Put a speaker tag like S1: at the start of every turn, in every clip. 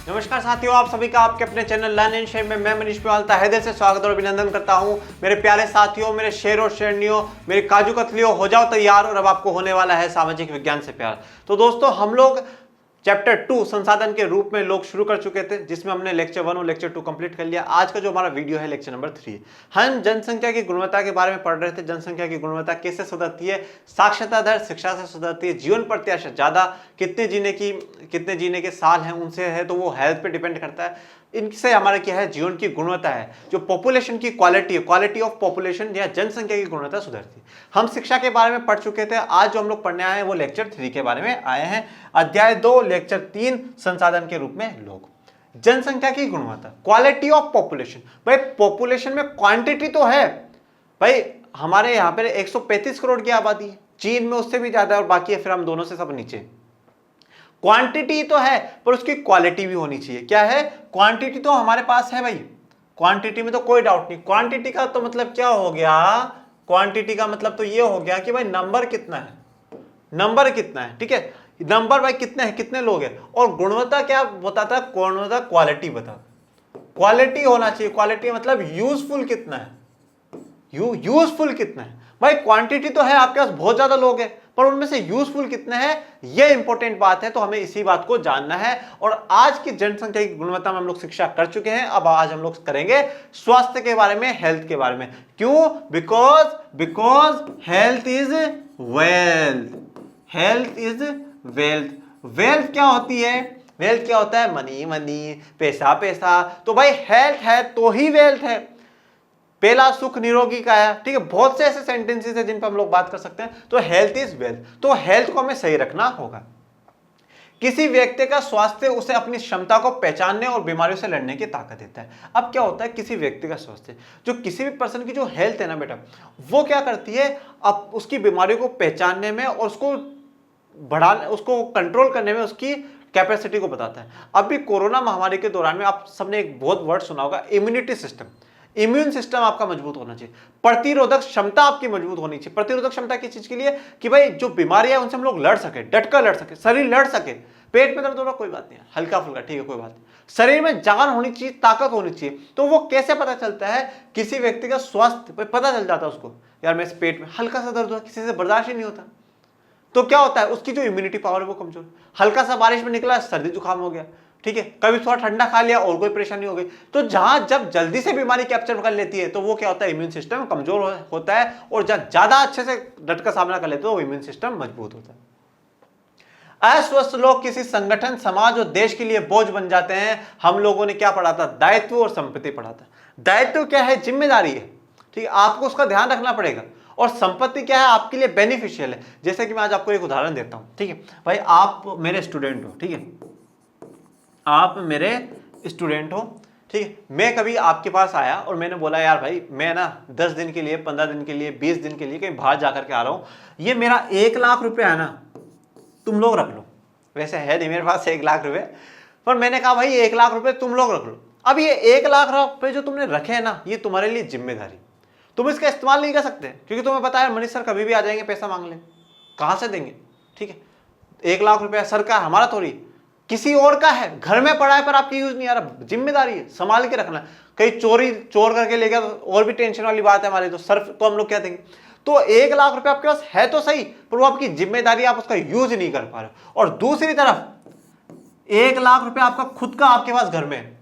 S1: नमस्कार साथियों, आप सभी का आपके अपने चैनल लर्न एंड शेयर में मैं मनीष पिवाल तहे दिल से स्वागत और अभिनंदन करता हूं। मेरे प्यारे साथियों, मेरे शेर और शेरनियों, मेरे काजू कतलियों, हो जाओ तैयार और अब आपको होने वाला है सामाजिक विज्ञान से प्यार। तो दोस्तों, हम लोग चैप्टर 2 संसाधन के रूप में लोग शुरू कर चुके थे, जिसमें हमने लेक्चर 1 और लेक्चर 2 कंप्लीट कर लिया। आज का जो हमारा वीडियो है लेक्चर नंबर 3। हम जनसंख्या की गुणवत्ता के बारे में पढ़ रहे थे। जनसंख्या की गुणवत्ता कैसे सुधरती है, साक्षरता दर शिक्षा से सुधरती है, जीवन प्रत्याशा ज्यादा, कितने जीने के साल हैं उनसे है, तो वो हेल्थ पे डिपेंड करता है। इनसे हमारा क्या है, जीवन की गुणवत्ता है, जो पॉपुलेशन की क्वालिटी है, क्वालिटी ऑफ पॉपुलेशन या जनसंख्या की गुणवत्ता सुधरती है। हम शिक्षा के बारे में पढ़ चुके थे। आज जो हम लोग पढ़ने आए हैं वो लेक्चर 3 के बारे में आए हैं। अध्याय 2 लेक्चर 3 संसाधन के रूप में लोग। जनसंख्या की गुणवत्ता, क्वालिटी ऑफ पॉपुलेशन। भाई पॉपुलेशन में क्वांटिटी तो है, भाई हमारे यहाँ पे 135 करोड़ की आबादी है, चीन में उससे भी ज्यादा है और बाकी है, फिर हम दोनों से सब नीचे। क्वांटिटी तो है पर उसकी क्वालिटी भी होनी चाहिए। क्या है, क्वांटिटी तो हमारे पास है भाई, क्वांटिटी में तो कोई डाउट नहीं। क्वांटिटी का तो मतलब क्या हो गया, क्वांटिटी का मतलब तो ये हो गया कि भाई नंबर कितना है, नंबर कितना है, ठीक है, नंबर भाई कितने हैं, कितने लोग हैं। और गुणवत्ता क्या बताता है, गुणवत्ता क्वालिटी बताता, क्वालिटी होना चाहिए। क्वालिटी मतलब यूजफुल कितना है, यूजफुल कितना है। भाई क्वांटिटी तो है, आपके पास बहुत ज्यादा लोग हैं, पर उनमें से यूजफुल कितने हैं, ये इंपॉर्टेंट बात है। तो हमें इसी बात को जानना है। और आज की जनसंख्या की गुणवत्ता में हम लोग शिक्षा कर चुके हैं। अब आज हम लोग करेंगे स्वास्थ्य के बारे में, हेल्थ के बारे में। क्यों? Because health is wealth, health is wealth. Wealth क्या होती है, वेल्थ क्या होता है, मनी मनी, पैसा पैसा। तो भाई हेल्थ है तो ही वेल्थ है। पहला सुख निरोगी का है, ठीक है। बहुत से ऐसे सेंटेंसेस हैं जिन पर हम लोग बात कर सकते हैं। तो हेल्थ इज वेल्थ, तो हेल्थ को हमें सही रखना होगा। किसी व्यक्ति का स्वास्थ्य उसे अपनी क्षमता को पहचानने और बीमारियों से लड़ने की ताकत देता है। अब क्या होता है, किसी व्यक्ति का स्वास्थ्य, जो किसी भी पर्सन की जो हेल्थ है ना बेटा, वो क्या करती है, अब उसकी बीमारियों को पहचानने में और उसको बढ़ाने, उसको कंट्रोल करने में उसकी कैपेसिटी को बताता है। अभी कोरोना महामारी के दौरान में आप सबने एक बहुत वर्ड सुना होगा, इम्यूनिटी सिस्टम। इम्यून सिस्टम आपका मजबूत होना चाहिए, प्रतिरोधक क्षमता आपकी मजबूत होनी चाहिए। प्रतिरोधक क्षमता किस चीज के लिए, कि भाई जो बीमारियां उनसे हम लोग लड़ सके, डटकर लड़ सके, शरीर लड़ सके। पेट में दर्द हो रहा कोई बात नहीं, हल्का फुल्का, ठीक है, कोई बात नहीं। शरीर में जान होनी चाहिए, ताकत होनी चाहिए। तो वो कैसे पता चलता है, किसी व्यक्ति का स्वास्थ्य पता चल जाता है उसको, यार मेरे पेट में हल्का सा दर्द हुआ, किसी से बर्दाश्त ही नहीं होता। तो क्या होता है, उसकी जो इम्यूनिटी पावर है वो कमजोर। हल्का सा बारिश में निकला, सर्दी जुकाम हो गया, ठीक है, कभी थोड़ा ठंडा खा लिया और कोई परेशानी हो गई। तो जहां जब जल्दी से बीमारी कैप्चर कर लेती है तो वो क्या होता है, इम्यून सिस्टम कमजोर होता है। और जब ज्यादा अच्छे से डट का सामना कर लेते हैं तो इम्यून सिस्टम मजबूत होता है। अस्वस्थ लोग किसी संगठन, समाज और देश के लिए बोझ बन जाते हैं। हम लोगों ने क्या पढ़ा था, दायित्व और संपत्ति पढ़ा था। दायित्व क्या है, जिम्मेदारी है, ठीक है, आपको उसका ध्यान रखना पड़ेगा। और संपत्ति क्या है, आपके लिए बेनिफिशियल है। जैसे कि मैं आज आपको एक उदाहरण देता हूं, ठीक है भाई, आप मेरे स्टूडेंट हो, ठीक है, आप मेरे स्टूडेंट हो, ठीक है। मैं कभी आपके पास आया और मैंने बोला, यार भाई मैं ना 10 दिन के लिए, 15 दिन के लिए, 20 दिन के लिए कहीं बाहर जाकर के आ रहा हूं, ये मेरा 1 लाख रुपए है ना, तुम लोग रख लो। वैसे है नहीं मेरे पास 1 लाख रुपए, पर मैंने कहा भाई 1 लाख रुपए तुम लोग रख लो। अब ये 1 लाख रुपए जो तुमने रखे हैं ना, ये तुम्हारे लिए जिम्मेदारी, तुम इसका इस्तेमाल नहीं कर सकते, क्योंकि तुम्हें पता है मनीष सर कभी भी आ जाएंगे पैसा मांग लें, कहां से देंगे, ठीक है। 1 लाख रुपया सर का, हमारा थोड़ी, किसी और का है, घर में पड़ा है पर आपकी यूज नहीं आ रहा, जिम्मेदारी है, संभाल के रखना। कहीं चोर करके ले गया तो और भी टेंशन वाली बात है हमारी, तो सर तो हम लोग क्या देंगे। तो 1 लाख रुपया आपके पास है तो सही, पर वो आपकी जिम्मेदारी, आप उसका यूज नहीं कर पा रहे। और दूसरी तरफ 1 लाख रुपया आपका खुद का आपके पास घर में,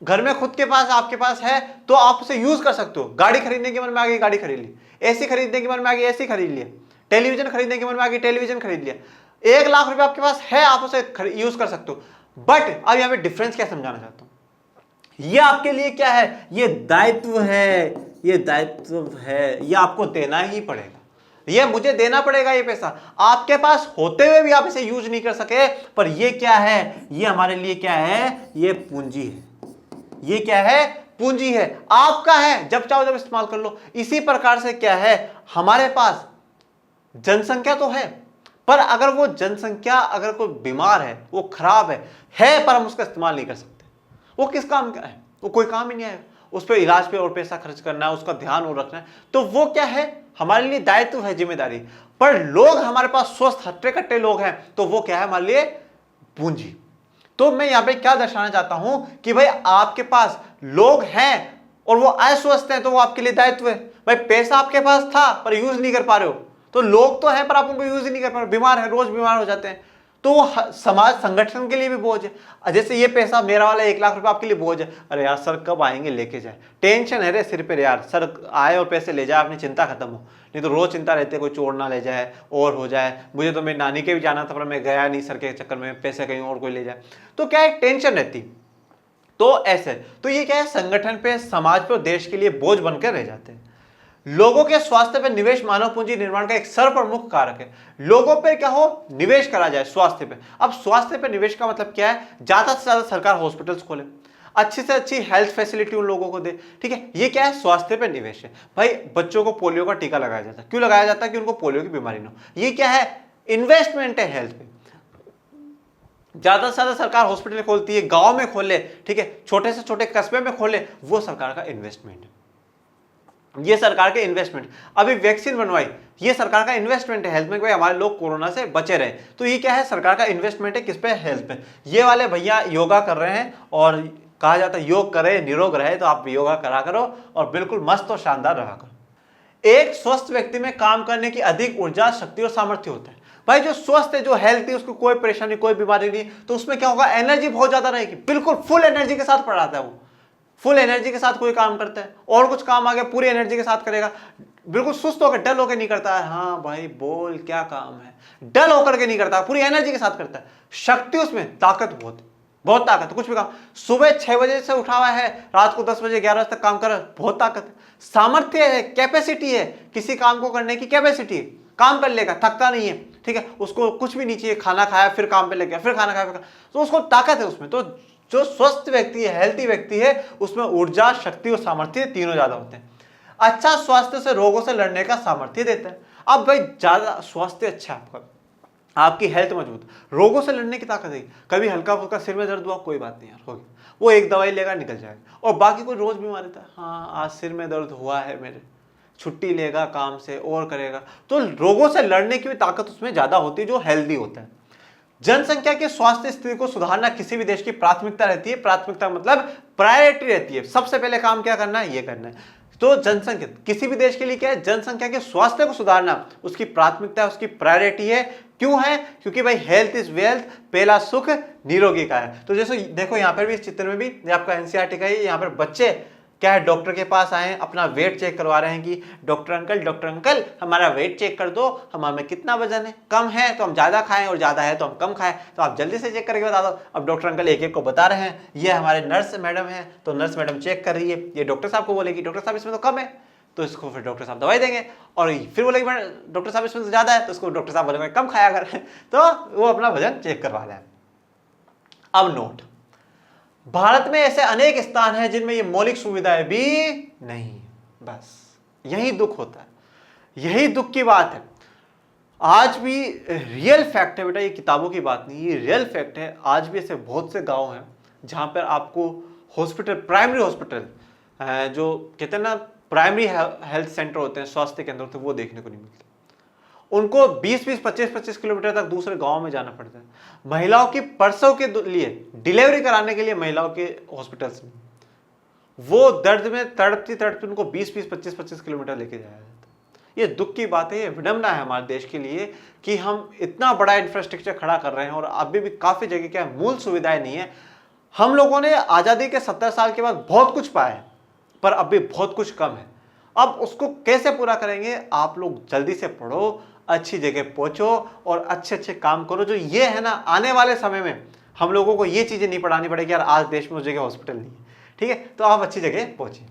S1: घर में खुद के पास आपके पास है, तो आप उसे यूज कर सकते हो। गाड़ी खरीदने के मन में आ गई, गाड़ी खरीद ली, एसी खरीदने के मन में आ गई, एसी खरीद लिया, टेलीविजन खरीदने के मन में आ गई, टेलीविजन खरीद लिया। 1 लाख रुपए आपके पास है, आप उसे यूज कर सकते हो। बट अब यहां पे डिफरेंस क्या समझाना चाहता हूं, ये आपके लिए क्या है, ये दायित्व है, ये दायित्व है, ये आपको देना ही पड़ेगा, ये मुझे देना पड़ेगा। ये पैसा आपके पास होते हुए भी आप इसे यूज नहीं कर सके, पर ये क्या है, ये हमारे लिए क्या है, ये पूंजी है। ये क्या है, पूंजी है, आपका है, जब चाहो जब इस्तेमाल कर लो। इसी प्रकार से क्या है, हमारे पास जनसंख्या तो है, पर अगर वो जनसंख्या, अगर कोई बीमार है, वो खराब है पर हम उसका इस्तेमाल नहीं कर सकते, वो किस काम का है, वो कोई काम ही नहीं आएगा। उस पर इलाज पे और पैसा खर्च करना है, उसका ध्यान और रखना है, तो वो क्या है, हमारे लिए दायित्व है, जिम्मेदारी। पर लोग हमारे पास स्वस्थ हट्टे कट्टे लोग हैं, तो वो क्या है, हमारे लिए पूंजी। तो मैं यहाँ पे क्या दर्शाना चाहता हूं कि भाई आपके पास लोग हैं और वो अस्वस्थ हैं, तो वो आपके लिए दायित्व है। भाई पैसा आपके पास था पर यूज नहीं कर पा रहे हो, तो लोग तो हैं पर आप उनको यूज ही नहीं कर पा रहे हो, बीमार है, रोज बीमार हो जाते हैं, तो वो समाज संगठन के लिए भी बोझ है। जैसे ये पैसा मेरा वाला 1 लाख रुपए आपके लिए बोझ है, अरे यार सर कब आएंगे लेके जाए, टेंशन है रे सिर पे यार, सर आए और पैसे ले जाए, अपनी चिंता खत्म हो। नहीं तो रोज चिंता रहती है कोई चोर ना ले जाए और हो जाए। मुझे तो मेरी नानी के भी जाना था पर मैं गया नहीं सर के चक्कर में, पैसे कहीं और कोई ले जाए, तो क्या एक टेंशन रहती। तो ऐसे तो ये क्या है, संगठन पे, समाज पे, देश के लिए बोझ बनकर रह जाते हैं। लोगों के स्वास्थ्य पर निवेश मानव पूंजी निर्माण का एक सर्वप्रमुख कारक है। लोगों पर क्या हो, निवेश करा जाए स्वास्थ्य पे। अब स्वास्थ्य पे निवेश का मतलब क्या है, ज्यादा से ज्यादा सरकार हॉस्पिटल्स खोले, अच्छी से अच्छी हेल्थ फैसिलिटी उन लोगों को दे, ठीक है, ये क्या है, स्वास्थ्य पे निवेश है। भाई बच्चों को पोलियो का टीका लगाया जाता है, क्यों लगाया जाता है, कि उनको पोलियो की बीमारी ना हो, ये क्या है, इन्वेस्टमेंट है हेल्थ पे। ज्यादा से ज्यादा सरकार हॉस्पिटल खोलती है, गांव में खोले, ठीक है, छोटे से छोटे कस्बे में खोले, वो सरकार का इन्वेस्टमेंट है, ये सरकार के इन्वेस्टमेंट। अभी वैक्सीन बनवाई, ये सरकार का इन्वेस्टमेंट है हेल्थ में, भाई हमारे लोग कोरोना से बचे रहे, तो ये क्या है, सरकार का इन्वेस्टमेंट है, किस पे, हेल्थ पे। ये वाले भैया योगा कर रहे हैं और कहा जाता है योग करे निरोग रहे, तो आप योगा करा करो और बिल्कुल मस्त और शानदार रहा करो। एक स्वस्थ व्यक्ति में काम करने की अधिक ऊर्जा, शक्ति और सामर्थ्य होता है। भाई जो स्वस्थ है, जो हेल्थी, उसको कोई परेशानी, कोई बीमारी नहीं, तो उसमें क्या होगा, एनर्जी बहुत ज्यादा रहेगी, बिल्कुल फुल एनर्जी के साथ पढ़ाता है वो, फुल एनर्जी के साथ कोई काम करता है, और कुछ काम आ गया पूरी एनर्जी के साथ करेगा, बिल्कुल सुस्त होकर, डल होकर नहीं करता है, हाँ भाई बोल क्या काम है, डल होकर के नहीं करता, पूरी एनर्जी के साथ करता है। शक्ति उसमें, ताकत बहुत ताकत, कुछ भी काम, सुबह 6 बजे से उठा हुआ है, रात को 10 बजे 11 बजे तक काम कर रहा है, बहुत ताकत है। सामर्थ्य है, कैपेसिटी है, किसी काम को करने की कैपेसिटी है, काम कर लेगा, थकता नहीं है, ठीक है, उसको कुछ भी नहीं चाहिए, खाना खाया फिर काम पे लग गया, फिर खाना खाया, तो उसको ताकत है उसमें। तो जो स्वस्थ व्यक्ति है, हेल्थी व्यक्ति है, उसमें ऊर्जा, शक्ति और सामर्थ्य तीनों ज्यादा होते हैं। अच्छा स्वास्थ्य से रोगों से लड़ने का सामर्थ्य देता है। अब भाई ज्यादा स्वास्थ्य अच्छा है आपका, आपकी हेल्थ मजबूत, रोगों से लड़ने की ताकत है। कभी हल्का फुल्का सिर में दर्द हुआ, कोई बात नहीं यार, हो गया, वो एक दवाई लेगा निकल जाएगा। और बाकी कोई रोज बीमारी था, हाँ आज सिर में दर्द हुआ है मेरे, छुट्टी लेगा काम से और करेगा, तो रोगों से लड़ने की भी ताकत उसमें ज्यादा होती है, जो हेल्दी होता है। जनसंख्या के स्वास्थ्य स्थिति को सुधारना किसी भी देश की प्राथमिकता रहती है। प्राथमिकता मतलब प्रायोरिटी रहती है, सबसे पहले काम क्या करना है, ये करना है। तो जनसंख्या किसी भी देश के लिए क्या है, जनसंख्या के स्वास्थ्य को सुधारना उसकी प्राथमिकता है, उसकी प्रायोरिटी है। क्यों है, क्योंकि भाई हेल्थ इज वेल्थ, पहला सुख निरोगी का है। तो जैसे देखो यहाँ पर भी, इस चित्र में भी, ये आपका एनसीईआरटी का है, यहाँ पर बच्चे क्या है, डॉक्टर के पास आए, अपना वेट चेक करवा रहे हैं कि डॉक्टर अंकल हमारा वेट चेक कर दो, हमें कितना वजन है, कम है तो हम ज्यादा खाएं और ज्यादा है तो हम कम खाएं, तो आप जल्दी से चेक करके बता दो। अब डॉक्टर अंकल एक एक को बता रहे हैं, ये हमारे नर्स मैडम है, तो नर्स मैडम चेक कर रही है, ये डॉक्टर साहब को बोलेगी डॉक्टर साहब इसमें तो कम है, तो इसको फिर डॉक्टर साहब दवाई देंगे, और फिर बोलेगी डॉक्टर साहब इसमें तो ज्यादा है, तो इसको डॉक्टर साहब बोलेंगे कम खाया कर तो वो अपना वजन चेक करवा रहे हैं। अब नोट, भारत में ऐसे अनेक स्थान हैं जिनमें ये मौलिक सुविधाएं भी नहीं, बस यही दुख होता है, यही दुख की बात है। आज भी रियल फैक्ट है बेटा, ये किताबों की बात नहीं, ये रियल फैक्ट है। आज भी ऐसे बहुत से गांव हैं जहां पर आपको हॉस्पिटल, प्राइमरी हॉस्पिटल, जो कहते हैं ना प्राइमरी हेल्थ सेंटर होते हैं, स्वास्थ्य केंद्र होते हैं, वो देखने को नहीं मिलते। उनको 20-20, 25-25 किलोमीटर तक दूसरे गांव में जाना पड़ता है। महिलाओं की प्रसव के लिए, डिलीवरी कराने के लिए महिलाओं के हॉस्पिटल्स में, वो दर्द में तड़पती तड़पती उनको 20-20, 25-25 किलोमीटर लेके जाया जाता है। ये दुख की बात है, ये विडंबना है हमारे देश के लिए कि हम इतना बड़ा इंफ्रास्ट्रक्चर खड़ा कर रहे हैं और अभी भी काफी जगह क्या मूल सुविधाएं नहीं है। हम लोगों ने आजादी के 70 साल के बाद बहुत कुछ पाया है, पर अभी बहुत कुछ कम है। अब उसको कैसे पूरा करेंगे, आप लोग जल्दी से पढ़ो, अच्छी जगह पहुंचो और अच्छे अच्छे काम करो। जो ये है ना, आने वाले समय में हम लोगों को ये चीजें नहीं पढ़ानी पड़ेगी यार आज देश में उस जगह हॉस्पिटल नहीं है, ठीक है, तो आप अच्छी जगह पहुंचिए।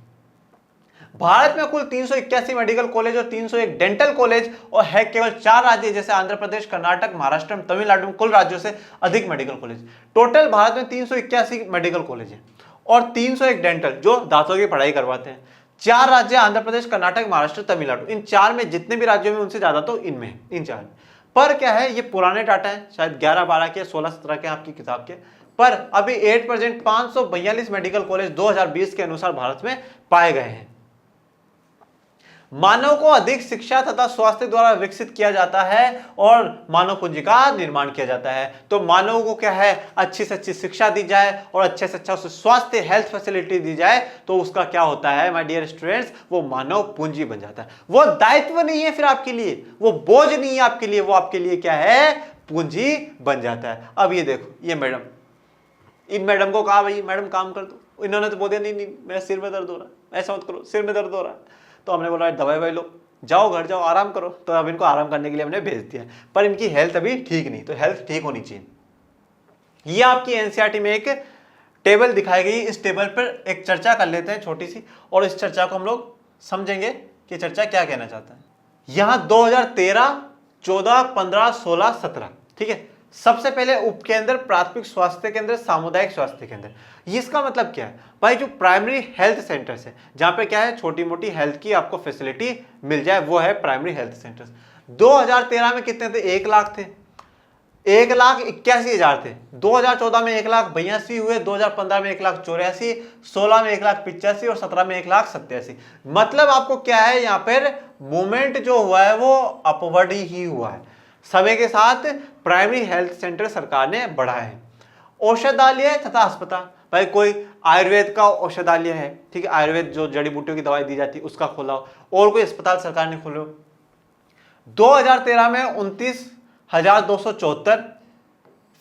S1: भारत में कुल 381 मेडिकल कॉलेज और 301 डेंटल कॉलेज और है केवल 4 राज्य जैसे आंध्र प्रदेश, कर्नाटक, महाराष्ट्र, तमिलनाडु में कुल राज्यों से अधिक मेडिकल कॉलेज। टोटल भारत में 381 मेडिकल कॉलेज है और 301 डेंटल जो दांतों की पढ़ाई करवाते हैं। 4 राज्य आंध्र प्रदेश, कर्नाटक, महाराष्ट्र, तमिलनाडु, इन 4 में जितने भी राज्यों में उनसे ज्यादा तो इनमें है, इन 4 में। पर क्या है, ये पुराने डाटा है, शायद 11-12 के, 16-17 के आपकी किताब के, पर अभी 8% 542 मेडिकल कॉलेज 2020 के अनुसार भारत में पाए गए हैं। मानव को अधिक शिक्षा तथा स्वास्थ्य द्वारा विकसित किया जाता है और मानव पूंजी का निर्माण किया जाता है। तो मानव को क्या है, अच्छी से अच्छी शिक्षा दी जाए और अच्छे से अच्छा उसे स्वास्थ्य हेल्थ फैसिलिटी दी जाए, तो उसका क्या होता है माय डियर स्टूडेंट्स, वो मानव पूंजी बन जाता है। वो दायित्व नहीं है फिर आपके लिए, वो बोझ नहीं है आपके लिए, वो आपके लिए क्या है, पूंजी बन जाता है। अब ये देखो, ये मैडम, इन मैडम को कहा भाई मैडम काम कर दो, इन्होंने तो बोल दिया नहीं नहीं मेरा सिर में दर्द हो रहा है, ऐसा मत करो, सिर में दर्द हो रहा है। तो हमने बोला दवाई वाई लो, जाओ घर जाओ आराम करो। तो अब इनको आराम करने के लिए हमने भेज दिया, पर इनकी हेल्थ अभी ठीक नहीं, तो हेल्थ ठीक होनी चाहिए। ये आपकी एनसीईआरटी में एक टेबल दिखाई गई, इस टेबल पर एक चर्चा कर लेते हैं छोटी सी, और इस चर्चा को हम लोग समझेंगे कि चर्चा क्या कहना चाहता है। यहां 2013, 14, 15, 16, 17, ठीक है। सबसे पहले उपकेंद्र, प्राथमिक स्वास्थ्य केंद्र, सामुदायिक स्वास्थ्य केंद्र। इसका मतलब क्या है भाई, जो प्राइमरी हेल्थ सेंटर्स है, जहां पे क्या है छोटी मोटी हेल्थ की आपको फैसिलिटी मिल जाए, वो है प्राइमरी हेल्थ सेंटर्स। 2013 में कितने थे, 1 लाख थे, 1,81,000 थे। 2014 में 1,82,000 हुए, 2015 में 1,84,000, 16 में 1,85,000 और 17 में 1,87,000। मतलब आपको क्या है, यहाँ पर मूवमेंट जो हुआ है वो अपवर्ड ही हुआ है। समय के साथ प्राइमरी हेल्थ सेंटर सरकार ने बढ़ाए हैं। औषधालय तथा अस्पताल, भाई कोई आयुर्वेद का औषधालय है, ठीक है, आयुर्वेद जो जड़ी बूटियों की दवाई दी जाती है उसका खोला हो, और कोई अस्पताल सरकार ने खोलो। 2013 में 29,274,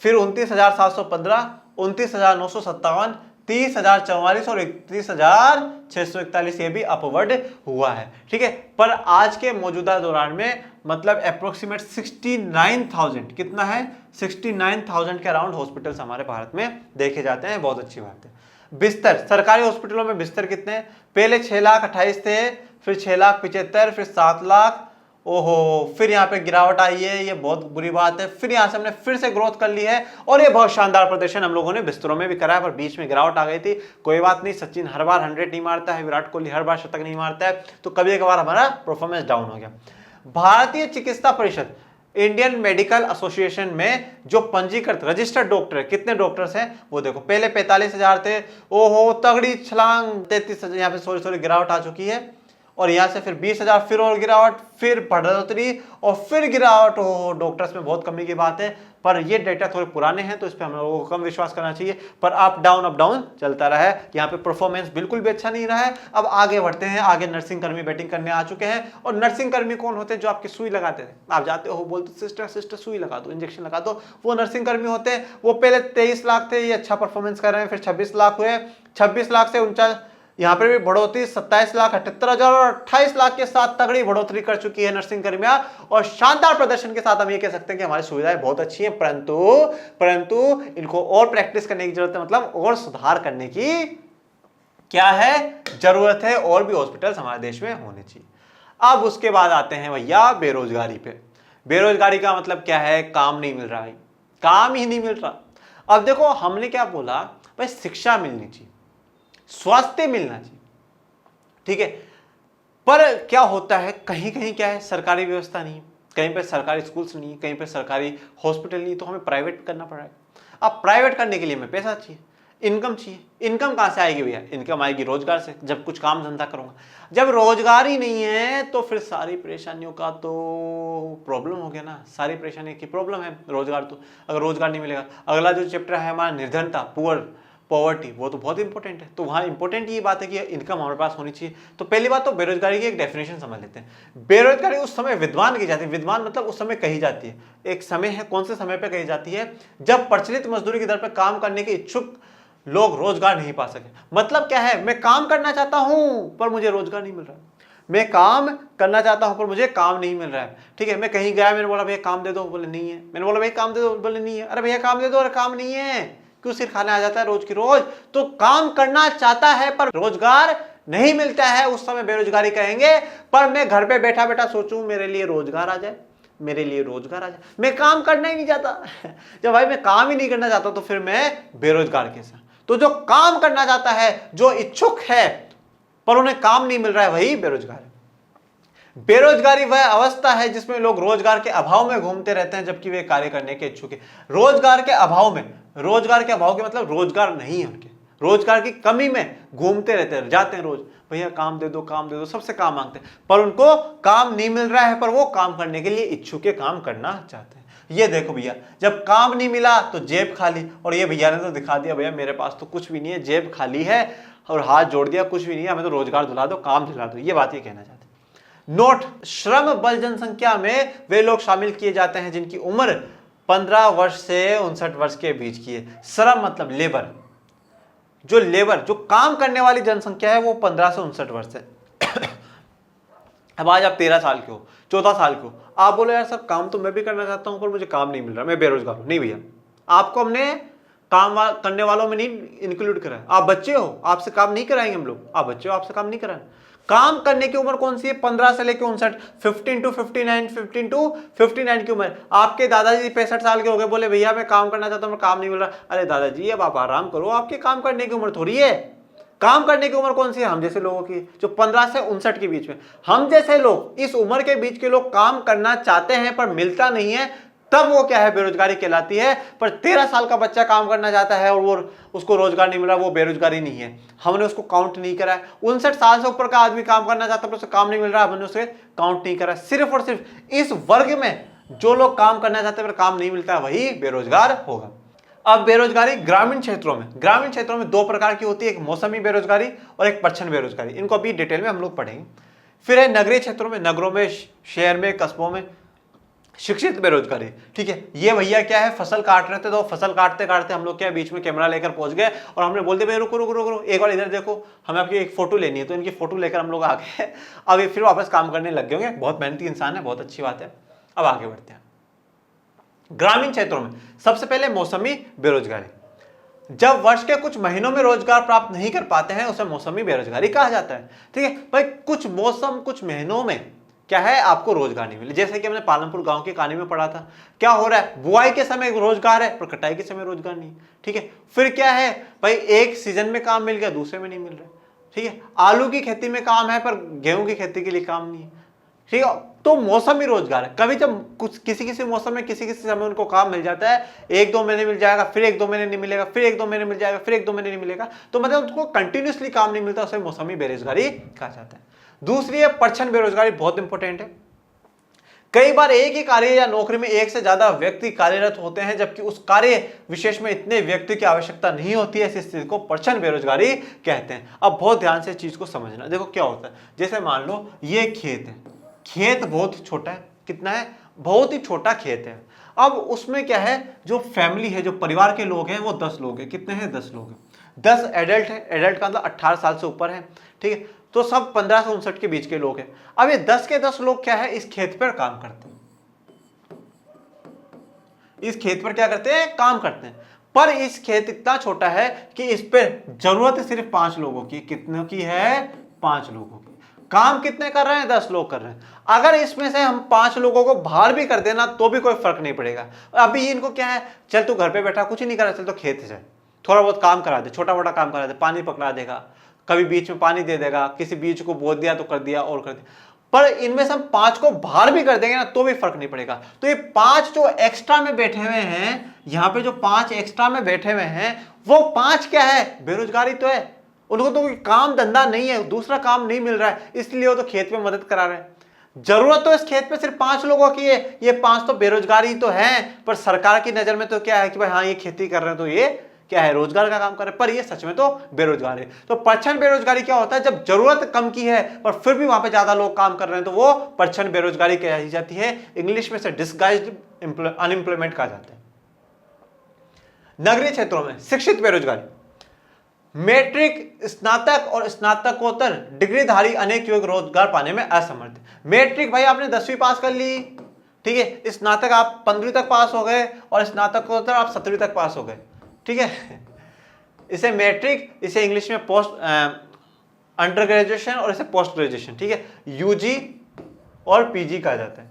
S1: फिर 29,715, 29,957, 30,044 और 31,641, ये भी अपवर्ड हुआ है, ठीक है। पर आज के मौजूदा दौरान में मतलब अप्रोक्सीमेट 69,000, कितना है, 69,000 के अराउंड हॉस्पिटल्स हमारे भारत में देखे जाते हैं, बहुत अच्छी बात है। बिस्तर, सरकारी हॉस्पिटलों में बिस्तर कितने हैं, पहले 6,28,000 थे, फिर 6,75,000, फिर 7 लाख, ओहो, फिर यहाँ पे गिरावट आई है, ये बहुत बुरी बात है। फिर यहाँ से हमने फिर से ग्रोथ कर ली है, और ये बहुत शानदार प्रदर्शन हम लोगों ने बिस्तरों में भी करा है, पर बीच में गिरावट आ गई थी। कोई बात नहीं, सचिन हर बार 100 नहीं मारता है, विराट कोहली हर बार शतक नहीं मारता है, तो कभी कभार हमारा परफॉर्मेंस डाउन हो गया। भारतीय चिकित्सा परिषद, इंडियन मेडिकल एसोसिएशन में जो पंजीकृत रजिस्टर्ड डॉक्टर है, कितने डॉक्टर्स हैं वो देखो, पहले 45,000 थे, ओहो तगड़ी छलांग, 33,000, यहाँ पे सॉरी गिरावट आ चुकी है, और यहां से फिर 20,000, फिर और गिरावट, फिर बढ़ोतरी और फिर गिरावट। हो डॉक्टर्स में बहुत कमी की बात है, पर ये डेटा थोड़े पुराने हैं तो इस पे हम लोगों को कम विश्वास करना चाहिए। पर अप डाउन चलता रहा है, यहाँ पे परफॉर्मेंस बिल्कुल भी अच्छा नहीं रहा है। अब आगे बढ़ते हैं, आगे नर्सिंग कर्मी बैटिंग करने आ चुके हैं। और नर्सिंग कर्मी कौन होते हैं, जो आपकी सुई लगाते थे, आप जाते हो बोलते सिस्टर सुई लगा दो, इंजेक्शन लगा दो, वो नर्सिंग कर्मी होते हैं। वो पहले 23 लाख थे, ये अच्छा परफॉर्मेंस कर रहे हैं, फिर 26 लाख हुए, 26 लाख से 49, यहाँ पर भी बढ़ोतरी 27,78,000 और 28 लाख के साथ तगड़ी बढ़ोतरी कर चुकी है नर्सिंग कर्मियां। और शानदार प्रदर्शन के साथ हम ये कह सकते हैं कि हमारी सुविधाएं बहुत अच्छी हैं, परंतु इनको और प्रैक्टिस करने की जरूरत है, मतलब और सुधार करने की क्या है, जरूरत है, और भी हॉस्पिटल्स हमारे देश में होने चाहिए। अब उसके बाद आते हैं भैया बेरोजगारी पे। बेरोजगारी का मतलब क्या है, काम नहीं मिल रहा है, काम ही नहीं मिल रहा। अब देखो हमने क्या बोला, भाई शिक्षा मिलनी चाहिए, स्वास्थ्य मिलना चाहिए, ठीक है। पर क्या होता है, कहीं कहीं क्या है, सरकारी व्यवस्था नहीं है, कहीं पे सरकारी स्कूल्स नहीं है, कहीं पे सरकारी हॉस्पिटल नहीं है, तो हमें प्राइवेट करना पड़ रहा है। अब प्राइवेट करने के लिए हमें पैसा चाहिए, इनकम चाहिए। इनकम कहां से आएगी भैया, इनकम आएगी रोजगार से, जब कुछ काम धंधा करूंगा। जब रोजगार ही नहीं है तो फिर सारी परेशानियों का तो प्रॉब्लम हो गया ना, सारी परेशानी की प्रॉब्लम है रोजगार। तो अगर रोजगार नहीं मिलेगा, अगला जो चैप्टर है हमारा निर्धनता, पॉवर्टी, वो तो बहुत इंपॉर्टेंट है। तो वहाँ इंपॉर्टेंट ये बात है कि इनकम हमारे पास होनी चाहिए। तो पहली बात तो बेरोजगारी की एक डेफिनेशन समझ लेते हैं। बेरोजगारी उस समय विद्वान की जाती है, विद्वान मतलब उस समय कही जाती है, एक समय है, कौन से समय पे कही जाती है, जब प्रचलित मजदूरी की दर पर काम करने के इच्छुक लोग रोजगार नहीं पा सके। मतलब क्या है, मैं काम करना चाहता हूं पर मुझे रोजगार नहीं मिल रहा, मैं काम करना चाहता हूं पर मुझे काम नहीं मिल रहा है, ठीक है। मैं कहीं गया, मैंने बोला भैया काम दे दो, बोले नहीं है। मैंने बोला भैया काम दे दो, बोले नहीं है। अरे भैया काम दे दो, अरे काम नहीं है, क्यों सिर खाने आ जाता है रोज की रोज। तो काम करना चाहता है पर रोजगार नहीं मिलता है, उस समय बेरोजगारी कहेंगे। पर मैं घर पे बैठा बैठा सोचूं मेरे लिए रोजगार आ जाए, मेरे लिए रोजगार आ जाए, मैं काम करना ही नहीं चाहता। जब भाई मैं काम ही नहीं करना चाहता तो फिर मैं बेरोजगार कैसा। तो जो काम करना चाहता है, जो इच्छुक है पर उन्हें काम नहीं मिल रहा है, वही बेरोजगार है। बेरोजगारी वह अवस्था है जिसमें लोग रोजगार के अभाव में घूमते रहते हैं जबकि वे कार्य करने के इच्छुक है। रोजगार के अभाव में, रोजगार के अभाव के मतलब रोजगार नहीं है उनके, रोजगार की कमी में घूमते रहते हैं, जाते हैं रोज। भैया काम दे दो, काम दे दो, सबसे काम मांगते हैं, पर उनको काम नहीं मिल रहा है, पर वो काम करने के लिए इच्छुक है, काम करना चाहते हैं। ये देखो भैया, जब काम नहीं मिला तो जेब खाली, और ये भैया ने तो दिखा दिया भैया मेरे पास तो कुछ भी नहीं है, जेब खाली है, और हाथ जोड़ दिया, कुछ भी नहीं है, हमें तो रोजगार दिला दो, काम दिला दो। ये बात ये कहना चाहते हैं। नोट, श्रम बल जनसंख्या में वे लोग शामिल किए जाते हैं जिनकी उम्र 15 वर्ष से 59 वर्ष के बीच की है। श्रम मतलब लेबर, जो लेबर, जो काम करने वाली जनसंख्या है वो 15 से 59 वर्ष है। अब आज आप 13 साल के हो, 14 साल के हो, आप बोलो यार सर काम तो मैं भी करना चाहता हूं पर मुझे काम नहीं मिल रहा, मैं बेरोजगार हूं। नहीं भैया, आपको हमने करने वालों में नहीं इंक्लूड करा है। आप बच्चे हो, आपसे काम नहीं कराएंगे हम लोग, आप बच्चे हो, आपसे काम नहीं कराएंगे। काम करने की उम्र कौन सी है? 15 से लेकर 59, 15 टू 59, 15 टू 59 की उम्र। आपके दादाजी 65 साल के हो गए, बोले भैया मैं काम करना चाहता हूँ, काम नहीं मिल रहा। अरे दादाजी अब आप आराम करो, आपके काम करने की उम्र थोड़ी है। काम करने की उम्र कौन सी है? हम जैसे लोगों की, जो 15 से 59 के बीच में। हम जैसे लोग, इस उम्र के बीच के लोग काम करना चाहते हैं पर मिलता नहीं है, तब वो क्या है? बेरोजगारी कहलाती है। पर 13 साल का बच्चा काम करना चाहता है और वो उसको रोजगार नहीं मिल रहा, वो बेरोजगारी नहीं है, हमने उसको काउंट नहीं करा है। 59 साल से ऊपर का आदमी काम करना चाहता है पर उसे काम नहीं मिल रहा, हमने उसे काउंट नहीं करा। सिर्फ और सिर्फ इस वर्ग में जो लोग काम करना चाहते हैं पर काम नहीं मिलता, वही बेरोजगार होगा। अब बेरोजगारी ग्रामीण क्षेत्रों में, ग्रामीण क्षेत्रों में 2 प्रकार की होती है, एक मौसमी बेरोजगारी और एक परछन बेरोजगारी। इनको अभी डिटेल में हम लोग पढ़ेंगे। फिर है नगरीय क्षेत्रों में, नगरों में, शहर में, कस्बों में शिक्षित बेरोजगारी। ठीक है, ये भैया क्या है? फसल काट रहे थे, तो फसल काटते काटते हम लोग क्या बीच में कैमरा लेकर पहुंच गए और हमने बोल दिया भैया रुको रुको रुको, एक बार इधर देखो, हमें आपकी एक फोटो लेनी है। तो इनकी फोटो लेकर हम लोग आ गए। अब ये फिर वापस काम करने लग गए होंगे। बहुत मेहनती इंसान है, बहुत अच्छी बात है। अब आगे बढ़ते हैं। ग्रामीण क्षेत्रों में सबसे पहले मौसमी बेरोजगारी। जब वर्ष के कुछ महीनों में रोजगार प्राप्त नहीं कर पाते हैं, उसे मौसमी बेरोजगारी कहा जाता है। ठीक है भाई, कुछ मौसम, कुछ महीनों में क्या है? आपको रोजगार नहीं मिले। जैसे कि हमने पालमपुर गांव की कहानी में पढ़ा था, क्या हो रहा है? बुआई के समय रोजगार है पर कटाई के समय रोजगार नहीं। ठीक है, फिर क्या है भाई? एक सीजन में काम मिल गया, दूसरे में नहीं मिल रहा। ठीक है, आलू की खेती में काम है पर गेहूं की खेती के लिए काम नहीं है। ठीक है, तो मौसमी रोजगार है। कभी जब कुछ किसी मौसम में किसी समय उनको काम मिल जाता है, 1-2 महीने मिल जाएगा, फिर 1-2 महीने नहीं मिलेगा, फिर 1-2 महीने मिल जाएगा, फिर 1-2 महीने नहीं मिलेगा, तो मतलब उनको कंटिन्यूसली काम नहीं मिलता, उसे मौसमी बेरोजगारी कहा जाता है। दूसरी है परछन बेरोजगारी, बहुत इंपॉर्टेंट है। कई बार एक ही कार्य या नौकरी में एक से ज्यादा व्यक्ति कार्यरत होते हैं, जबकि उस कार्य विशेष में इतने व्यक्ति की आवश्यकता नहीं होती है। इस स्थिति को परछन बेरोजगारी कहते हैं। अब बहुत ध्यान से इस चीज को समझना। देखो क्या होता है, जैसे मान लो ये खेत है, खेत बहुत छोटा है। कितना है? बहुत ही छोटा खेत है। अब उसमें क्या है? जो फैमिली है, जो परिवार के लोग हैं, वो 10 लोग हैं। कितने हैं? 10 लोग हैं। 10 एडल्ट है, एडल्ट का मतलब 18 साल से ऊपर है। ठीक है, तो सब 15 से 59 के बीच के लोग हैं। अब ये 10 के 10 लोग क्या है? इस खेत पर काम करते हैं। इस खेत पर क्या करते हैं? काम करते हैं। पर इस खेत इतना छोटा है कि इस पर जरूरत सिर्फ 5 लोगों की। कितनों की है? 5 लोगों की। काम कितने कर रहे हैं? 10 लोग कर रहे हैं। अगर इसमें से हम 5 लोगों को बाहर भी कर देना तो भी कोई फर्क नहीं पड़ेगा। अभी इनको क्या है? चल तू घर पे बैठा कुछ ही नहीं कर रहा, चल तो खेत से थोड़ा बहुत काम करा दे, छोटा मोटा काम करा दे, पानी पकड़ा देगा, कभी बीच में पानी दे देगा, किसी बीज को बो दिया तो कर दिया और कर दिया। पर इनमें से हम 5 को बाहर भी कर देंगे ना तो भी फर्क नहीं पड़ेगा। तो ये 5 जो एक्स्ट्रा में बैठे हुए हैं, यहाँ पे जो 5 एक्स्ट्रा में बैठे हुए हैं, वो 5 क्या है? बेरोजगारी तो है। उनको तो कोई काम धंधा नहीं है, दूसरा काम नहीं मिल रहा है, इसलिए वो तो खेत में मदद करा रहे हैं। जरूरत तो इस खेत पे सिर्फ 5 लोगों की है। ये 5 तो बेरोजगारी तो है, पर सरकार की नजर में तो क्या है कि भाई हाँ ये खेती कर रहे हैं तो ये क्या है? रोजगार का काम कर रहे हैं, पर ये सच में तो बेरोजगार है। तो परछन बेरोजगारी क्या होता है? जब जरूरत कम की है पर फिर भी वहां पे ज्यादा लोग काम कर रहे हैं, तो वो परछन बेरोजगारी कही जाती है। इंग्लिश में से डिस्गाइज्ड अनएम्प्लॉयमेंट कहा जाता है। नगरीय क्षेत्रों में शिक्षित बेरोजगारी, मैट्रिक, स्नातक और स्नातकोत्तर डिग्रीधारी अनेक युवक रोजगार पाने में असमर्थ। मैट्रिक भाई आपने 10वीं पास कर ली, ठीक है, स्नातक आप 15वीं तक पास हो गए और स्नातकोत्तर आप 17वीं तक पास हो गए। ठीक है, इसे मैट्रिक, इसे इंग्लिश में पोस्ट अंडर ग्रेजुएशन और इसे पोस्ट ग्रेजुएशन, ठीक है, यूजी और पीजी कहा जाता है।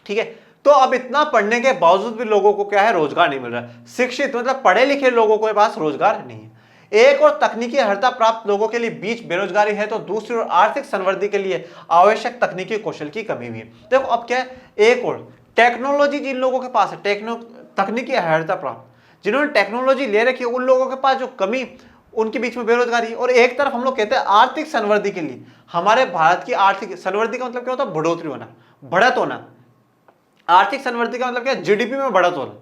S1: ठीक है, तो अब इतना पढ़ने के बावजूद भी लोगों को क्या है? रोजगार नहीं मिल रहा है। शिक्षित मतलब पढ़े लिखे लोगों के पास रोजगार नहीं है। एक और तकनीकी अर्हता प्राप्त लोगों के लिए बीच बेरोजगारी है, तो दूसरी ओर आर्थिक संवृद्धि के लिए आवश्यक तकनीकी कौशल की कमी भी है। देखो अब क्या है? एक और टेक्नोलॉजी जिन लोगों के पास है, तकनीकी अर्हता प्राप्त, जिन्होंने टेक्नोलॉजी ले रखी है, उन लोगों के पास जो कमी, उनके बीच में बेरोजगारी है। और एक तरफ हम लोग कहते हैं आर्थिक संवृद्धि के लिए, हमारे भारत की आर्थिक संवृद्धि का मतलब क्या होता है? बढ़ोतरी होना, बढ़त होना। आर्थिक संवृद्धि का मतलब क्या है? जीडीपी में बढ़त होना।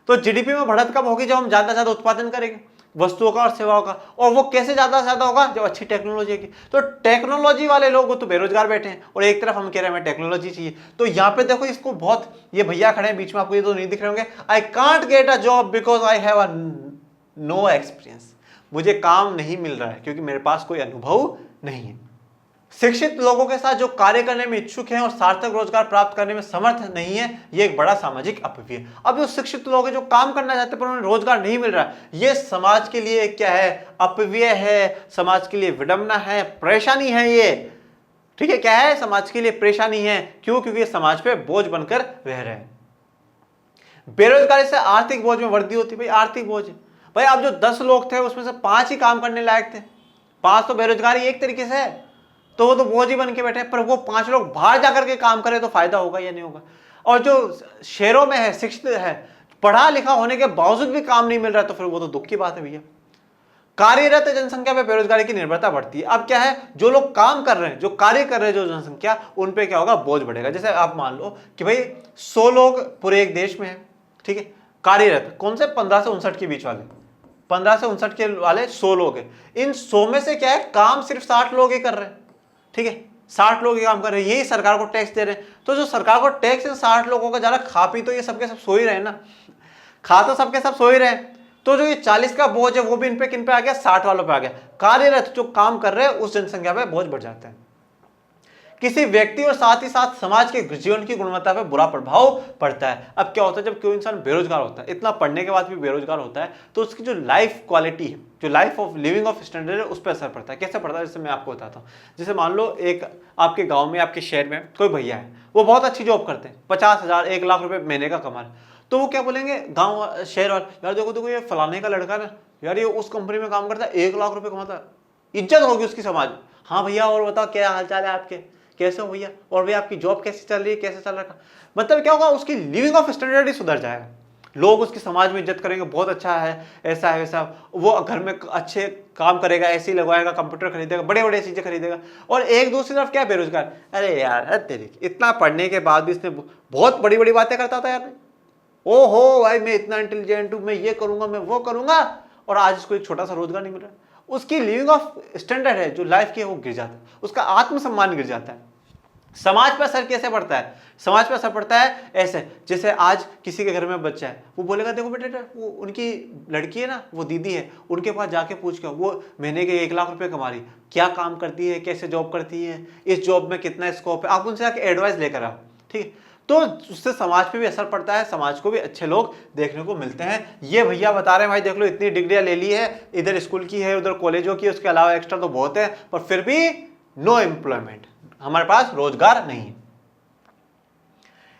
S1: तो जीडीपी में बढ़त कब होगी? जब हम ज्यादा से ज्यादा उत्पादन करेंगे वस्तुओं का और सेवाओं का। और वो कैसे ज्यादा से ज्यादा होगा? जब अच्छी टेक्नोलॉजी की। तो टेक्नोलॉजी वाले लोग तो बेरोजगार बैठे हैं और एक तरफ हम कह रहे हैं हमें टेक्नोलॉजी चाहिए। तो यहाँ पे देखो इसको बहुत, ये भैया खड़े हैं बीच में, आपको ये तो नहीं दिख रहे होंगे। I can't get a job because I have no experience. मुझे काम नहीं मिल रहा है क्योंकि मेरे पास कोई अनुभव नहीं है। शिक्षित लोगों के साथ जो कार्य करने में इच्छुक हैं और सार्थक रोजगार प्राप्त करने में समर्थ नहीं है, ये एक बड़ा सामाजिक अपव्यय है। अब जो शिक्षित लोग हैं जो काम करना चाहते हैं पर उन्हें रोजगार नहीं मिल रहा, ये समाज के लिए क्या है? अपव्यय है, समाज के लिए विडंबना है, परेशानी है ये। ठीक है, क्या है? समाज के लिए परेशानी है। क्यों? क्योंकि ये समाज पे बोझ बनकर रह रहे हैं। बेरोजगारी से आर्थिक बोझ में वृद्धि होती है। भाई आर्थिक बोझ, भाई अब जो 10 लोग थे उसमें से 5 ही काम करने लायक थे, 5 तो बेरोजगारी एक तरीके से है, तो वो तो बोझ ही बन के बैठे। पर वो 5 लोग बाहर जाकर के काम करें तो फायदा होगा या नहीं होगा? और जो शहरों में है, शिक्षित है, पढ़ा लिखा होने के बावजूद भी काम नहीं मिल रहा, तो फिर वो तो दुख की बात है भैया। कार्यरत जनसंख्या पे बेरोजगारी की निर्भरता बढ़ती है। अब क्या है? जो लोग काम कर रहे हैं, जो कार्य कर रहे हैं, जो जनसंख्या, उन पे क्या होगा? बोझ बढ़ेगा। जैसे आप मान लो कि भाई 100 लोग पूरे एक देश में है, ठीक है, कार्यरत, कौन से? 15 से 59 के बीच वाले, 15 से 59 के वाले 100 लोग हैं। इन 100 में से क्या है? काम सिर्फ 60 लोग ही कर रहे हैं। ठीक है, 60 लोग ये काम कर रहे हैं, यही सरकार को टैक्स दे रहे हैं। तो जो सरकार को टैक्स है 60 लोगों का, ज्यादा खा पी तो ये सबके सब सो ही रहे ना, खा तो सबके सब सो ही रहे। तो जो ये 40 का बोझ है वो भी इन पे किन पे आ गया? 60 वालों पे आ गया। कार्यरत जो काम कर रहे हैं उस जनसंख्या पे बोझ बढ़ जाता है। किसी व्यक्ति और साथ ही साथ समाज के जीवन की गुणवत्ता पर बुरा प्रभाव पड़ता है। अब क्या होता है? जब कोई इंसान बेरोजगार होता है, इतना पढ़ने के बाद भी बेरोजगार होता है, तो उसकी जो लाइफ क्वालिटी है, जो life of living of standard है, उस पर असर पड़ता है। कैसे पड़ता है? जैसे मैं आपको बताता हूँ। जैसे मान लो एक आपके गाँव में, आपके शहर में कोई भैया है, वो बहुत अच्छी जॉब करते हैं, 50,000 1 लाख रुपए महीने का कमा रहे, तो वो क्या बोलेंगे गाँव शहर वाले? यार देखो देखो ये फलाने का लड़का ना, यार ये उस कंपनी में काम करता है, 1 लाख रुपए कमाता है, इज्जत होगी उसकी समाज में। हाँ भैया और बताओ क्या हाल चाल है आपके, कैसे हो भैया, और भैया आपकी जॉब कैसी चल रही है, कैसे चल रहा है? मतलब क्या होगा? उसकी लिविंग ऑफ स्टैंडर्ड ही सुधर जाएगा। लोग उसकी समाज में इज्जत करेंगे, बहुत अच्छा है, ऐसा है वैसा। वो घर में अच्छे काम करेगा, ऐसी लगवाएगा, कंप्यूटर खरीदेगा, बड़े बड़े चीजें खरीदेगा। और एक दूसरी तरफ क्या? बेरोजगार। अरे यार तेरी, इतना पढ़ने के बाद भी इसने बहुत बड़ी बड़ी बातें करता था यार, ओहो भाई मैं इतना इंटेलिजेंट हूं, मैं ये करूंगा, मैं वो करूंगा, और आज इसको एक छोटा सा रोजगार नहीं मिल रहा। उसकी लिविंग ऑफ स्टैंडर्ड है जो लाइफ की है वो गिर जाता है, उसका आत्मसम्मान गिर जाता है। समाज पर असर कैसे पड़ता है? समाज पर असर पड़ता है ऐसे, जैसे आज किसी के घर में बच्चा है, वो बोलेगा देखो बेटा, वो उनकी लड़की है ना, वो दीदी है, उनके पास जाके पूछ के, वो महीने के 1 लाख रुपए कमा रही, क्या काम करती है, कैसे जॉब करती है, इस जॉब में कितना स्कोप है, आप उनसे जाके एडवाइस लेकर आओ। ठीक है, तो उससे समाज पे भी असर पड़ता है, समाज को भी अच्छे लोग देखने को मिलते हैं। ये भैया बता रहे हैं भाई देख लो इतनी डिग्रियां ले ली है, इधर स्कूल की है, उधर कॉलेजों की, उसके अलावा एक्स्ट्रा तो बहुत है, पर फिर भी नो एम्प्लॉयमेंट, हमारे पास रोजगार नहीं है।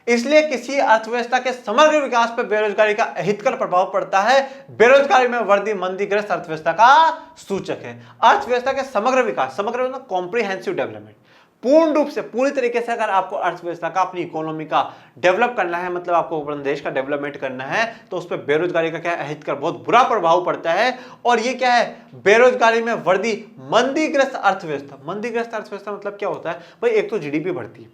S1: इसलिए किसी अर्थव्यवस्था के समग्र विकास पर बेरोजगारी का अहितकर प्रभाव पड़ता है। बेरोजगारी में वृद्धि मंदीग्रस्त अर्थव्यवस्था का सूचक है। अर्थव्यवस्था के समग्र विकास, समग्र मतलब कॉम्प्रिहेंसिव डेवलपमेंट, पूर्ण रूप से पूरी तरीके से अगर आपको अर्थव्यवस्था का, अपनी इकोनॉमी का डेवलप करना है, मतलब आपको अपने देश का डेवलपमेंट करना है, तो उस पर बेरोजगारी का क्या अहितकर बहुत बुरा प्रभाव पड़ता है। और ये क्या है? बेरोजगारी में वृद्धि मंदीग्रस्त अर्थव्यवस्था। मंदीग्रस्त अर्थव्यवस्था मतलब क्या होता है भाई? एक तो जीडीपी बढ़ती है,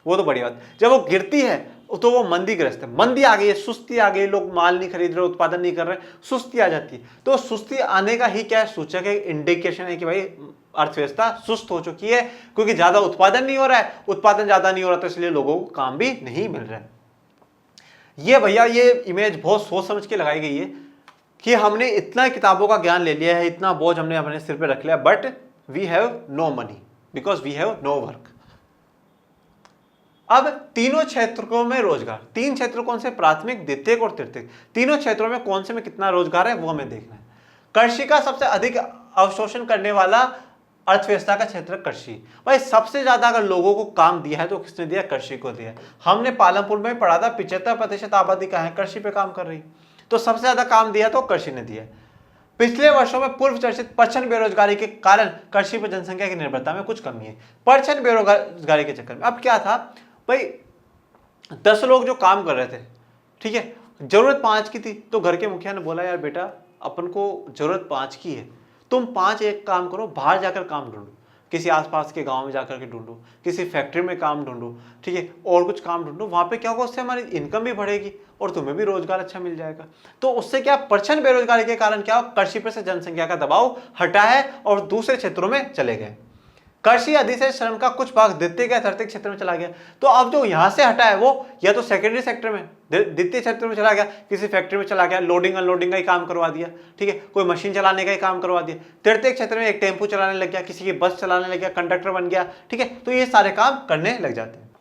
S1: वो तो बड़ी बात, जब वो गिरती है तो वो मंदीग्रस्त है, मंदी आ गई है, सुस्ती आ गई, लोग माल नहीं खरीद रहे, उत्पादन नहीं कर रहे, सुस्ती आ जाती है। तो सुस्ती आने का ही क्या है? सूचक है, इंडिकेशन है कि भाई अर्थव्यवस्था सुस्त हो चुकी है, क्योंकि ज्यादा उत्पादन नहीं हो रहा है, उत्पादन ज्यादा नहीं हो रहा तो इसलिए लोगों को काम भी नहीं मिल रहा है। ये भैया ये इमेज बहुत सोच समझ के लगाई गई है कि हमने इतना किताबों का ज्ञान ले लिया है, इतना बोझ हमने अपने सिर पे रख लिया, but we have no money because we have no work. अब तीनों क्षेत्रों में रोजगार, 3 क्षेत्र कौन से? प्राथमिक, द्वितीयक और तृतीयक। तीनों क्षेत्रों में कौन से में कितना रोजगार है वो हमें देखना है। कृषि का सबसे अधिक अवशोषण करने वाला अर्थव्यवस्था का क्षेत्र कृषि। भाई सबसे ज्यादा अगर लोगों को काम दिया है तो किसने दिया? कृषि को दिया। हमने पालमपुर में पढ़ा था 75% आबादी कहाँ है? कृषि पे काम कर रही, तो सबसे ज्यादा काम दिया तो कृषि ने दिया। पिछले वर्षों में पूर्व चर्चित परछन बेरोजगारी के कारण कृषि पर जनसंख्या की निर्भरता में कुछ कमी है। परछन बेरोजगारी के चक्कर में अब क्या था भाई, 10 लोग जो काम कर रहे थे, ठीक है, जरूरत 5 की थी, तो घर के मुखिया ने बोला यार बेटा अपन को जरूरत 5 की है, तुम 5 एक काम करो, बाहर जाकर काम ढूंढो, किसी आसपास के गांव में जाकर के ढूंढो, किसी फैक्ट्री में काम ढूंढो, ठीक है, और कुछ काम ढूंढो। वहां पे क्या होगा, उससे हमारी इनकम भी बढ़ेगी और तुम्हें भी रोजगार अच्छा मिल जाएगा। तो उससे क्या, प्रचंड बेरोजगारी के कारण क्या, कृषि पर से जनसंख्या का दबाव हटा है और दूसरे क्षेत्रों में चले गए। कृषि अधिशेष श्रम का कुछ भाग द्वितीय या तृतीय क्षेत्र में चला गया। तो अब जो यहां से हटा है वो या तो सेकेंडरी सेक्टर में, द्वितीय क्षेत्र में चला गया, किसी फैक्ट्री में चला गया, लोडिंग अनलोडिंग का ही काम करवा दिया, ठीक है, कोई मशीन चलाने का ही काम करवा दिया। तृतीय क्षेत्र में एक टेम्पो चलाने लग गया, किसी की बस चलाने लग गया, कंडक्टर बन गया, ठीक है, तो ये सारे काम करने लग जाते हैं।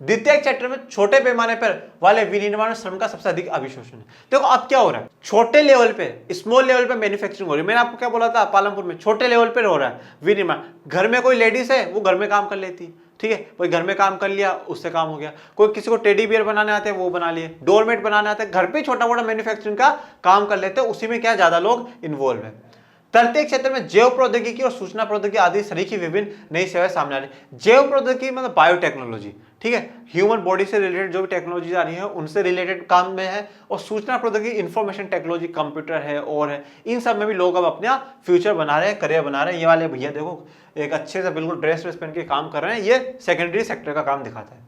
S1: द्वितीय क्षेत्र में छोटे पैमाने पर वाले विनिर्माण श्रम का सबसे अधिक अभिशोषण है। देखो अब क्या हो रहा है, छोटे लेवल पे, स्मॉल लेवल पे मैन्युफैक्चरिंग हो रही है। मैंने आपको क्या बोला था, पालमपुर में छोटे लेवल पे हो रहा है विनिर्माण। घर में कोई लेडीज है, वो घर में काम कर लेती है, ठीक है, कोई घर में काम कर लिया, उससे काम हो गया। कोई किसी को टेडी बियर बनाने आते हैं, वो बना लिए। डोरमेट बनाने आते हैं, घर पे छोटा मोटा मैन्युफैक्चरिंग का काम कर लेते हैं, उसी में क्या ज्यादा लोग इन्वॉल्व है। तृतीय क्षेत्र में जैव प्रौद्योगिकी और सूचना प्रौद्योगिकी आदि सरीखी विभिन्न नई सेवाएं सामने आ रही। जैव प्रौद्योगिकी मतलब बायोटेक्नोलॉजी, ठीक है, ह्यूमन बॉडी से रिलेटेड जो भी टेक्नोलॉजी आ रही है उनसे रिलेटेड काम में है। और सूचना प्रौद्योगिकी इंफॉर्मेशन टेक्नोलॉजी, कंप्यूटर है और है, इन सब में भी लोग अब अपना फ्यूचर बना रहे हैं, करियर बना रहे हैं। ये वाले भैया देखो एक अच्छे से बिल्कुल ड्रेस वेस पहन के काम कर रहे हैं, ये सेकेंडरी सेक्टर का काम दिखाता है।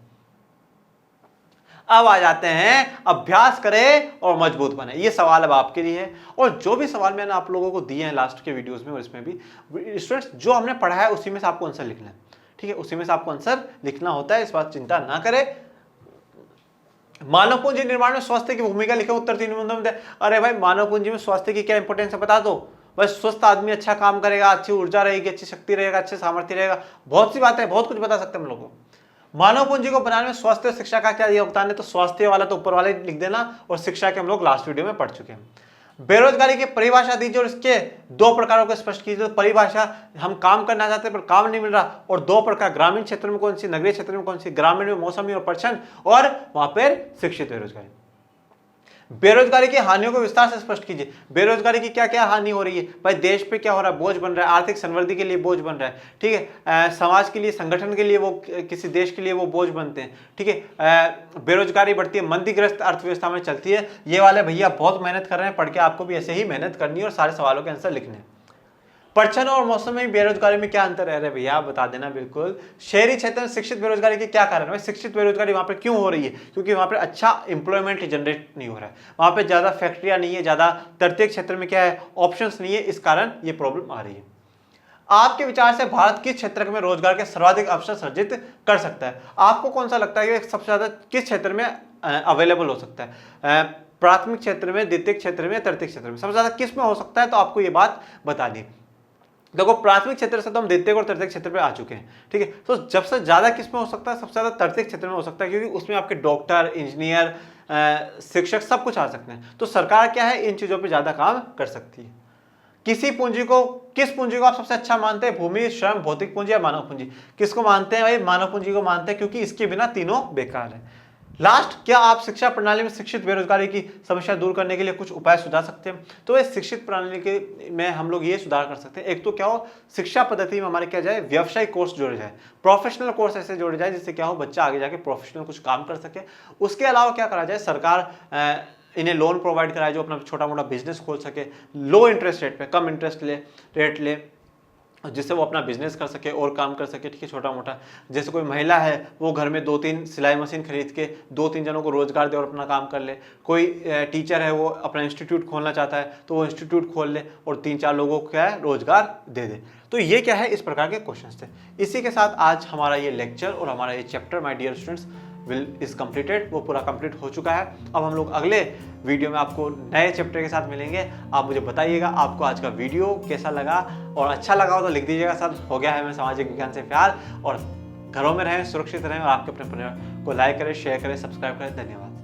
S1: अब आ जाते हैं अभ्यास करें और मजबूत बने। ये सवाल अब आपके लिए है, और जो भी सवाल मैंने आप लोगों को दिए हैं लास्ट के वीडियोस में और इसमें भी, स्टूडेंट्स जो हमने पढ़ा है उसी में से आपको आंसर लिखना है, ठीक है, उसी में से आपको आंसर लिखना होता है, इस बात चिंता ना करें। मानव पूंजी निर्माण में स्वास्थ्य की भूमिका लिखे उत्तर 3 निबंधों में। अरे भाई मानव पूंजी में स्वास्थ्य की क्या इंपॉर्टेंस है बता दो। बस स्वस्थ आदमी अच्छा काम करेगा, अच्छी ऊर्जा रहेगी, अच्छी शक्ति रहेगा, अच्छे सामर्थ्य रहेगा, बहुत सी बातें, बहुत कुछ बता सकते हैं हम लोग को। मानव पूंजी को बनाने में स्वास्थ्य और शिक्षा का क्या योगदान है, तो स्वास्थ्य वाला तो ऊपर वाले लिख देना, और शिक्षा के हम लोग लास्ट वीडियो में पढ़ चुके हैं। बेरोजगारी की परिभाषा दीजिए और इसके 2 प्रकारों को स्पष्ट कीजिए। तो परिभाषा, हम काम करना चाहते हैं पर काम नहीं मिल रहा, और 2 प्रकार, ग्रामीण क्षेत्र में कौन सी, नगरीय क्षेत्र में कौन सी, ग्रामीण में मौसमी और प्रचंड, और वहां पर शिक्षित बेरोजगारी। बेरोजगारी की हानियों को विस्तार से स्पष्ट कीजिए। बेरोजगारी की क्या क्या हानि हो रही है भाई, देश पे क्या हो रहा है, बोझ बन रहा है, आर्थिक संवृद्धि के लिए बोझ बन रहा है, ठीक है, समाज के लिए, संगठन के लिए, वो किसी देश के लिए वो बोझ बनते हैं, ठीक है, बेरोजगारी बढ़ती है, मंदीग्रस्त अर्थव्यवस्था में चलती है। ये वाले भैया बहुत मेहनत कर रहे हैं, पढ़ के आपको भी ऐसे ही मेहनत करनी है और सारे सवालों के आंसर लिखने हैं। प्रचंड और मौसमी बेरोजगारी में क्या अंतर है, भैया आप बता देना बिल्कुल। शहरी क्षेत्र में शिक्षित बेरोजगारी के क्या कारण है, शिक्षित बेरोजगारी वहां पे क्यों हो रही है, क्योंकि वहां पे अच्छा एम्प्लॉयमेंट जनरेट नहीं हो रहा है, वहां पे ज्यादा फैक्ट्रियां नहीं है, ज्यादा। तृतीय क्षेत्र में क्या है, ऑप्शंस नहीं है, इस कारण ये प्रॉब्लम आ रही है। आपके विचार से भारत किस क्षेत्र में रोजगार के सर्वाधिक अवसर सृजित कर सकता है, आपको कौन सा लगता है कि सबसे ज्यादा किस क्षेत्र में अवेलेबल हो सकता है, प्राथमिक क्षेत्र में, द्वितीय क्षेत्र में, तृतीय क्षेत्र में, सबसे ज्यादा किस में हो सकता है, तो आपको ये बात बतानी। देखो प्राथमिक क्षेत्र से तो हम द्वितीय और तृतीय क्षेत्र पे आ चुके हैं, ठीक है, तो जब से ज्यादा किस में हो सकता है, सबसे ज्यादा तृतीय क्षेत्र में हो सकता है, क्योंकि उसमें आपके डॉक्टर, इंजीनियर, शिक्षक सब कुछ आ सकते हैं। तो सरकार क्या है, इन चीजों पे ज्यादा काम कर सकती है। किस पूंजी को आप सबसे अच्छा मानते हैं, भूमि, श्रम, भौतिक पूंजी या मानव पूंजी? किसको मानते हैं भाई, मानव पूंजी को मानते हैं, क्योंकि इसके बिना तीनों बेकार है। लास्ट, क्या आप शिक्षा प्रणाली में शिक्षित बेरोजगारी की समस्या दूर करने के लिए कुछ उपाय सुझा सकते हैं? तो इस शिक्षित प्रणाली के में हम लोग ये सुधार कर सकते हैं। एक तो क्या हो, शिक्षा पद्धति में हमारे क्या जाए, व्यवसायिक कोर्स जोड़े जाए, प्रोफेशनल कोर्स ऐसे जोड़े जाए जिससे क्या हो, बच्चा आगे जाके प्रोफेशनल कुछ काम कर सके। उसके अलावा क्या करा जाए, सरकार इन्हें लोन प्रोवाइड कराए जो अपना छोटा मोटा बिजनेस खोल सके, लो इंटरेस्ट रेट पे, कम इंटरेस्ट रेट ले, जिससे वो अपना बिजनेस कर सके और काम कर सके, ठीक है, छोटा मोटा। जैसे कोई महिला है, वो घर में 2-3 सिलाई मशीन खरीद के 2-3 जनों को रोजगार दे और अपना काम कर ले। कोई टीचर है, वो अपना इंस्टीट्यूट खोलना चाहता है, तो वो इंस्टीट्यूट खोल ले और 3-4 लोगों को क्या है, रोजगार दे दे। तो ये क्या है, इस प्रकार के क्वेश्चन थे। इसी के साथ आज हमारा ये लेक्चर और हमारा ये chapter my dear students is completed, वो पूरा कंप्लीट हो चुका है। अब हम लोग अगले वीडियो में आपको नए चैप्टर के साथ मिलेंगे। आप मुझे बताइएगा आपको आज का वीडियो कैसा लगा, और अच्छा लगा हो तो लिख दीजिएगा सर हो गया है हमें सामाजिक विज्ञान से प्यार। और घरों में रहें, सुरक्षित रहें, और आपके अपने परिवार को लाइक करें, शेयर करें, सब्सक्राइब करें। धन्यवाद।